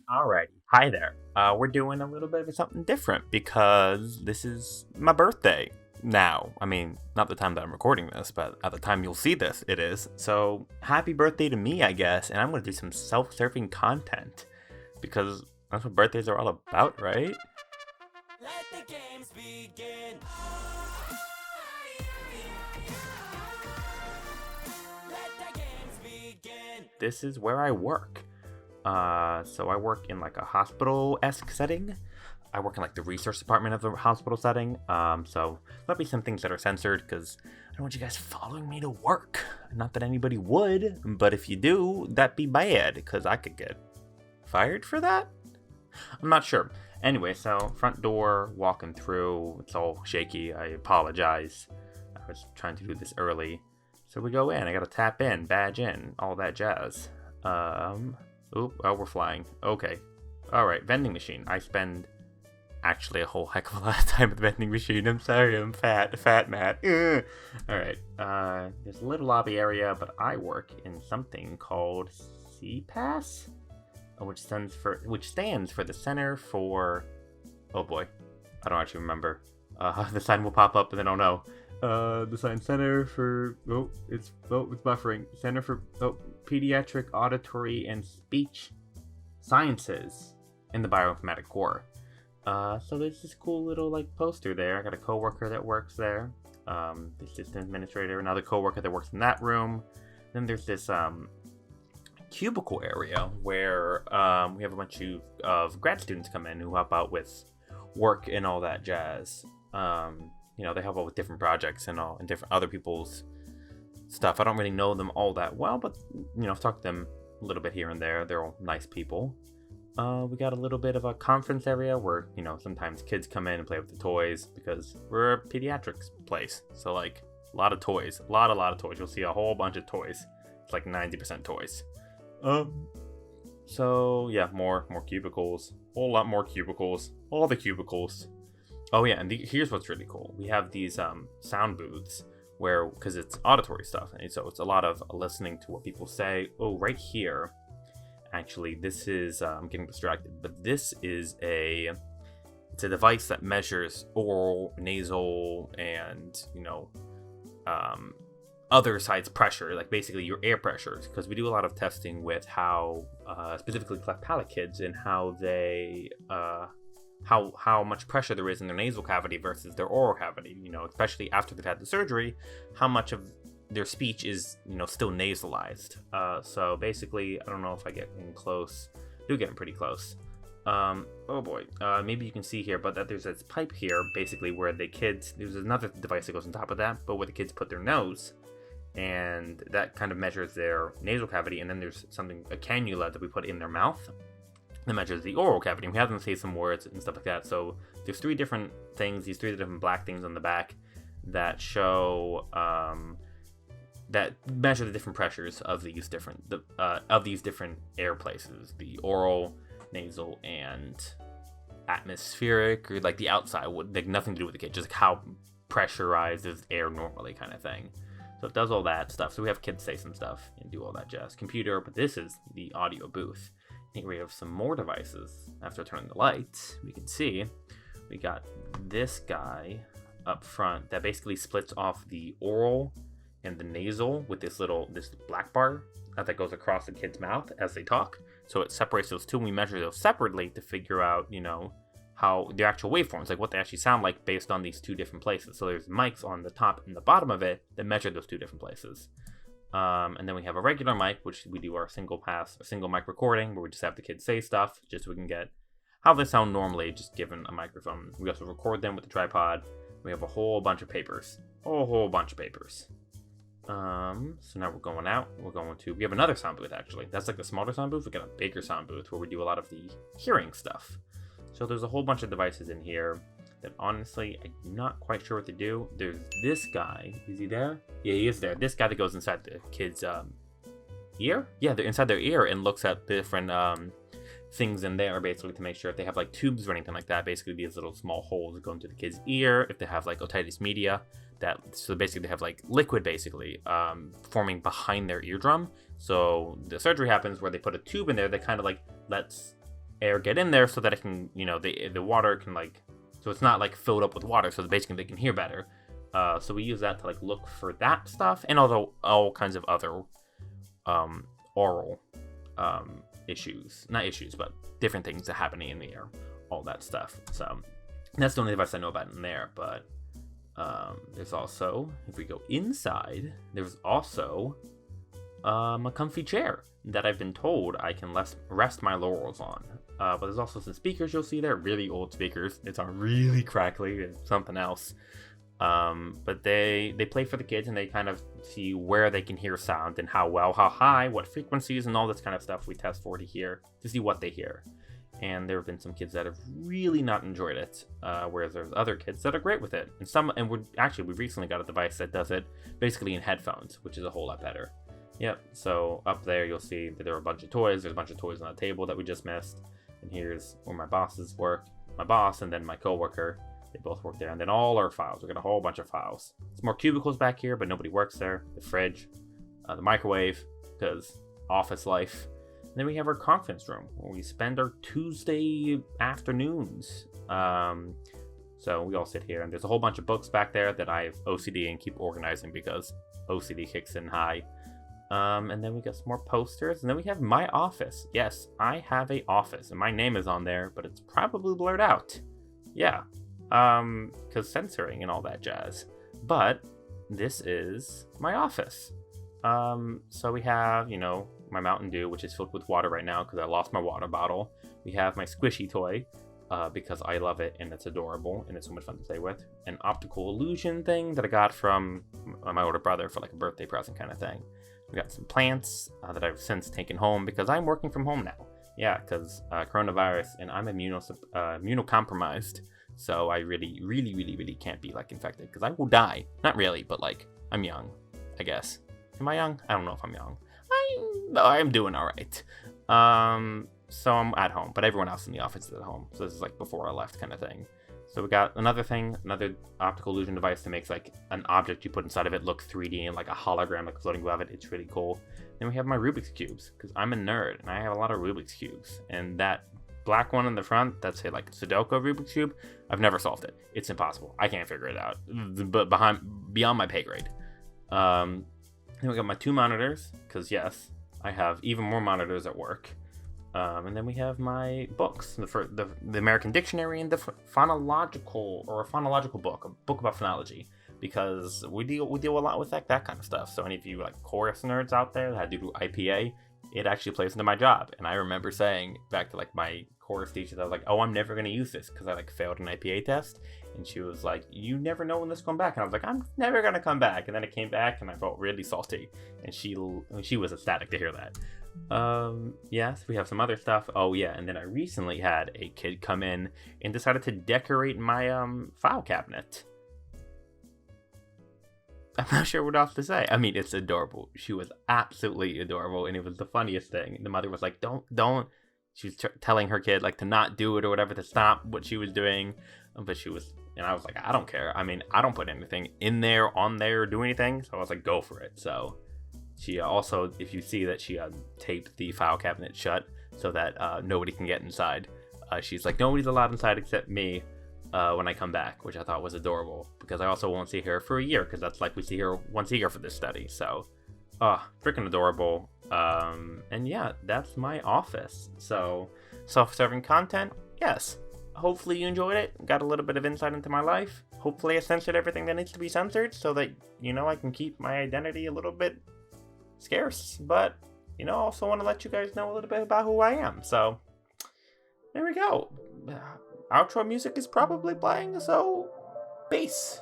Alrighty, hi there. We're doing a little bit of something different because this is my birthday now. I mean, not the time that I'm recording this, but at the time you'll see this, it is. So, happy birthday to me, I guess, and I'm gonna do some self-serving content because that's what birthdays are all about, right? Let the games begin. Let the games begin. This is where I work. So I work in like a hospital-esque setting. I work in like the research department of the hospital setting. So there'll be some things that are censored because I don't want you guys following me to work. Not that anybody would, but if you do, that'd be bad because I could get fired for that. I'm not sure. Anyway, so front door, walking through. It's all shaky. I apologize. I was trying to do this early. So we go in. I gotta tap in, badge in, all that jazz. Oh, we're flying. Okay. Alright, vending machine. I spend actually a whole heck of a lot of time at the vending machine. I'm sorry, I'm fat Matt. Alright, there's a little lobby area, but I work in something called CPAS, which stands for the Center for... Oh boy, I don't actually remember. The sign will pop up and then I'll know. The sign Center for... it's buffering. Center for... Pediatric, Auditory, and Speech Sciences in the Bioinformatic Core. So there's this cool little like poster there. I got a coworker that works there. The assistant administrator, another coworker that works in that room. Then there's this cubicle area where we have a bunch of grad students come in who help out with work and all that jazz. They help out with different projects and different other people's stuff. I don't really know them all that well, but I've talked to them a little bit here and there. They're all nice people. We got a little bit of a conference area where sometimes kids come in and play with the toys because we're a pediatrics place. So like a lot of toys, a lot of toys. You'll see a whole bunch of toys. It's like 90% toys. So yeah, more cubicles, a whole lot more cubicles, all the cubicles. Oh yeah, and here's what's really cool. We have these sound booths because it's auditory stuff, and so it's a lot of listening to what people say. Oh, right here, actually, this is I'm getting distracted, but this is it's a device that measures oral, nasal, and other sides pressure, like basically your air pressures, because we do a lot of testing with how specifically cleft palate kids and how they how much pressure there is in their nasal cavity versus their oral cavity, especially after they've had the surgery, how much of their speech is, still nasalized. So basically, I don't know if I get in close. I do get in pretty close. Oh boy, maybe you can see here, but that there's this pipe here, basically where there's another device that goes on top of that, but where the kids put their nose, and that kind of measures their nasal cavity, and then there's a cannula that we put in their mouth that measures the oral cavity. And we have them say some words and stuff like that. So there's three different things, these three different black things on the back that show that measure the different pressures of these different air places: the oral, nasal, and atmospheric, or like the outside, like nothing to do with the kid, just like how pressurized is air normally, kind of thing. So it does all that stuff. So we have kids say some stuff and do all that jazz. Computer, but this is the audio booth. Here we have some more devices. After turning the lights, we can see we got this guy up front that basically splits off the oral and the nasal with this black bar that goes across the kid's mouth as they talk. So it separates those two, and we measure those separately to figure out, how the actual waveforms, like what they actually sound like based on these two different places. So there's mics on the top and the bottom of it that measure those two different places. And then we have a regular mic, which we do our single mic recording, where we just have the kids say stuff, just so we can get how they sound normally, just given a microphone. We also record them with the tripod. We have a whole bunch of papers. So now we're going out. We have another sound booth, actually. That's like the smaller sound booth. We got a bigger sound booth where we do a lot of the hearing stuff. So there's a whole bunch of devices in here that honestly, I'm not quite sure what to do. There's this guy. Is he there? Yeah, he is there. This guy that goes inside the kid's ear? Yeah, they're inside their ear and looks at the different things in there, basically, to make sure if they have like tubes or anything like that. Basically, these little small holes that go into the kid's ear. If they have like otitis media, so basically they have like liquid basically forming behind their eardrum. So the surgery happens where they put a tube in there that kind of like lets air get in there so that it can, the water can like, so it's not like filled up with water, so basically they can hear better. So we use that to like look for that stuff, and although all kinds of other oral issues, not issues, but different things that happening in the air, all that stuff. So that's the only device I know about in there. But there's also, if we go inside, there's also a comfy chair that I've been told I can rest my laurels on. But there's also some speakers you'll see there, really old speakers. It's really crackly, it's something else. But they play for the kids, and they kind of see where they can hear sound and how well, how high, what frequencies, and all this kind of stuff we test for to see what they hear. And there have been some kids that have really not enjoyed it, whereas there's other kids that are great with it. And we recently got a device that does it basically in headphones, which is a whole lot better. Yep, so up there you'll see that there are a bunch of toys. There's a bunch of toys on the table that we just missed. And here's where my bosses work. My boss and then my coworker, they both work there. And then all our files. We got a whole bunch of files. There's more cubicles back here, but nobody works there. The fridge, the microwave, because office life. And then we have our conference room where we spend our Tuesday afternoons. So we all sit here, and there's a whole bunch of books back there that I have OCD and keep organizing because OCD kicks in high. And then we got some more posters, and then we have my office. Yes, I have a office, and my name is on there, but it's probably blurred out. Yeah, because censoring and all that jazz. But this is my office. So we have, my Mountain Dew, which is filled with water right now because I lost my water bottle. We have my squishy toy, because I love it and it's adorable and it's so much fun to play with. An optical illusion thing that I got from my older brother for like a birthday present kind of thing. We got some plants that I've since taken home because I'm working from home now. Yeah, because coronavirus, and I'm immunocompromised. So I really, really, really, really can't be like infected because I will die. Not really, but like I'm young, I guess. Am I young? I don't know if I'm young. I'm doing all right. So I'm at home, but everyone else in the office is at home. So this is like before I left kind of thing. So we got another optical illusion device that makes like an object you put inside of it look 3D and like a hologram like floating above it. It's really cool. Then we have my Rubik's Cubes because I'm a nerd and I have a lot of Rubik's Cubes. And that black one in the front, that's a like Sudoku Rubik's Cube. I've never solved it. It's impossible. I can't figure it out. But beyond my pay grade. Then we got my 2 monitors because yes, I have even more monitors at work. And then we have my books, the American Dictionary and the phonological book, a book about phonology, because we deal a lot with that kind of stuff. So any of you like chorus nerds out there that had to do IPA, it actually plays into my job. And I remember saying back to like my chorus teacher, I was like, oh, I'm never going to use this because I like failed an IPA test. And she was like, you never know when this will come back. And I was like, I'm never going to come back. And then it came back and I felt really salty. And she was ecstatic to hear that. Yes, we have some other stuff. Oh yeah, and then I recently had a kid come in and decided to decorate my file cabinet. I'm not sure what else to say. I mean, it's adorable. She was absolutely adorable, and it was the funniest thing. The mother was like, don't. She was telling her kid like to not do it or whatever, to stop what she was doing. But she was, and I was like, I don't care. I mean, I don't put anything in there, on there, or do anything. So I was like, go for it. So she also, if you see that she taped the file cabinet shut so that nobody can get inside. She's like, nobody's allowed inside except me when I come back, which I thought was adorable because I also won't see her for a year because that's like we see her once a year for this study. So, freaking adorable. And yeah, that's my office. So, self-serving content, yes. Hopefully you enjoyed it. Got a little bit of insight into my life. Hopefully I censored everything that needs to be censored so that, I can keep my identity a little bit scarce, but I also want to let you guys know a little bit about who I am. So there we go. Outro music is probably playing, so peace.